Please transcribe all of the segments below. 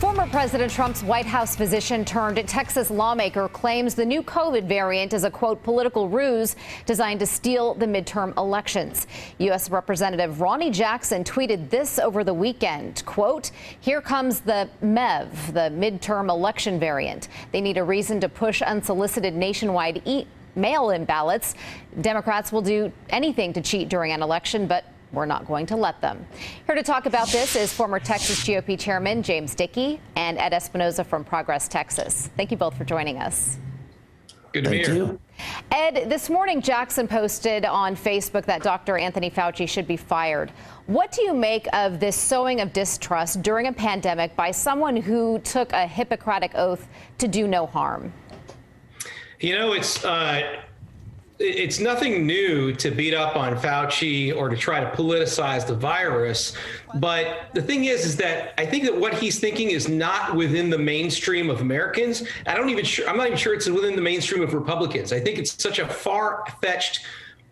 Former President Trump's White House physician turned Texas lawmaker claims the new COVID variant is a, quote, political ruse designed to steal the midterm elections. U.S. Representative Ronnie Jackson tweeted this over the weekend, quote, "Here comes the MEV, the midterm election variant. They need a reason to push unsolicited nationwide mail-in ballots. Democrats will do anything to cheat during an election, but we're not going to let them." Here to talk about this is former Texas GOP Chairman James Dickey and Ed Espinoza from Progress, Texas. Thank you both for joining us. Good to be here. Ed, this morning Jackson posted on Facebook that Dr. Anthony Fauci should be fired. What do you make of this sowing of distrust during a pandemic by someone who took a Hippocratic oath to do no harm? You know, it's nothing new to beat up on Fauci or to try to politicize the virus. But the thing is that I think that what he's thinking is not within the mainstream of Americans. I'm not even sure it's within the mainstream of Republicans. I think it's such a far-fetched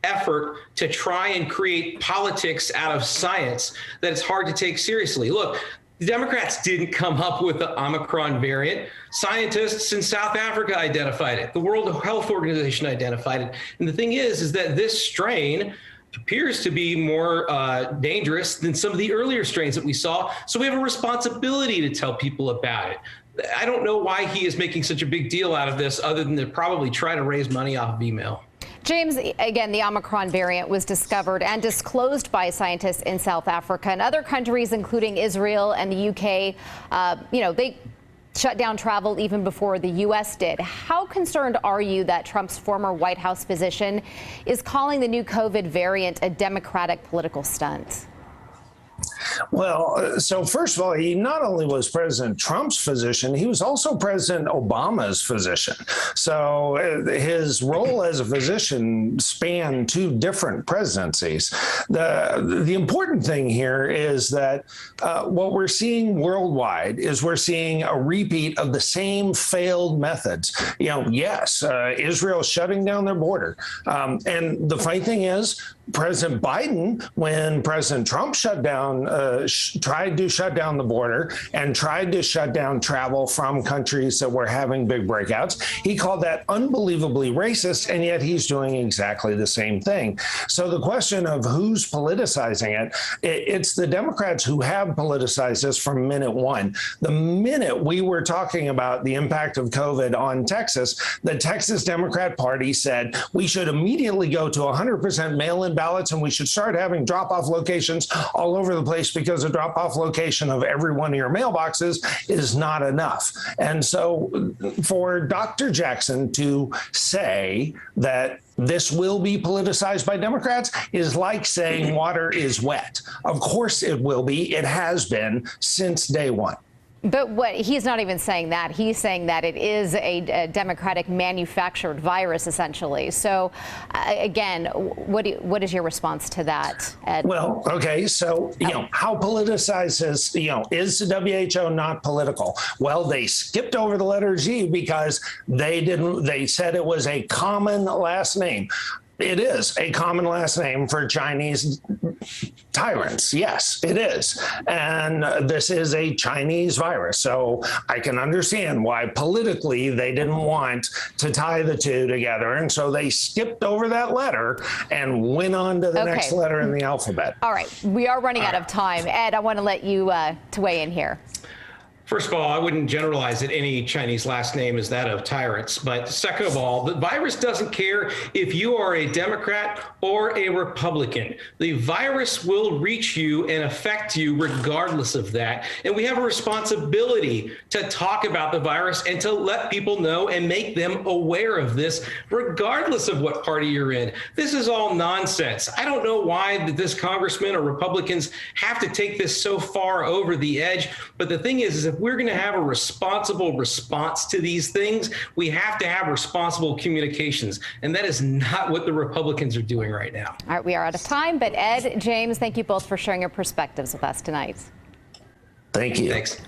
effort to try and create politics out of science that it's hard to take seriously. Look, the Democrats didn't come up with the Omicron variant. Scientists in South Africa identified it. The World Health Organization identified it. And the thing is that this strain appears to be more dangerous than some of the earlier strains that we saw. So we have a responsibility to tell people about it. I don't know why he is making such a big deal out of this other than to probably try to raise money off of email. James, again, the Omicron variant was discovered and disclosed by scientists in South Africa and other countries, including Israel and the UK. They shut down travel even before the U.S. did. How concerned are you that Trump's former White House physician is calling the new COVID variant a Democratic political stunt? Well, so first of all, he not only was President Trump's physician, he was also President Obama's physician. So his role as a physician spanned two different presidencies. The important thing here is that what we're seeing worldwide is we're seeing a repeat of the same failed methods. Yes, Israel shutting down their border. And the funny thing is, President Biden, when President Trump tried to shut down the border and tried to shut down travel from countries that were having big breakouts, he called that unbelievably racist, and yet he's doing exactly the same thing. So the question of who's politicizing it, it's the Democrats who have politicized this from minute one. The minute we were talking about the impact of COVID on Texas, the Texas Democrat Party said we should immediately go to 100% mail-in ballots, and we should start having drop-off locations all over the place because a drop-off location of every one of your mailboxes is not enough. And so for Dr. Jackson to say that this will be politicized by Democrats is like saying water is wet. Of course it will be. It has been since day one. But he's not even saying that. He's saying that it is a Democratic manufactured virus, essentially. So, again, what is your response to that, Ed? Well, okay, so, how politicized is the WHO not political? Well, they skipped over the letter G because they said it was a common last name. It is a common last name for Chinese tyrants. Yes, it is. And this is a Chinese virus. So I can understand why politically they didn't want to tie the two together. And so they skipped over that letter and went on to the next letter in the alphabet. All right. We are running out of time. Ed, I want to let you to weigh in here. First of all, I wouldn't generalize that any Chinese last name is that of tyrants. But second of all, the virus doesn't care if you are a Democrat or a Republican. The virus will reach you and affect you regardless of that. And we have a responsibility to talk about the virus and to let people know and make them aware of this, regardless of what party you're in. This is all nonsense. I don't know why this congressman or Republicans have to take this so far over the edge. But the thing is if we're going to have a responsible response to these things, we have to have responsible communications. And that is not what the Republicans are doing right now. All right, we are out of time. But Ed, James, thank you both for sharing your perspectives with us tonight. Thank you. Thanks.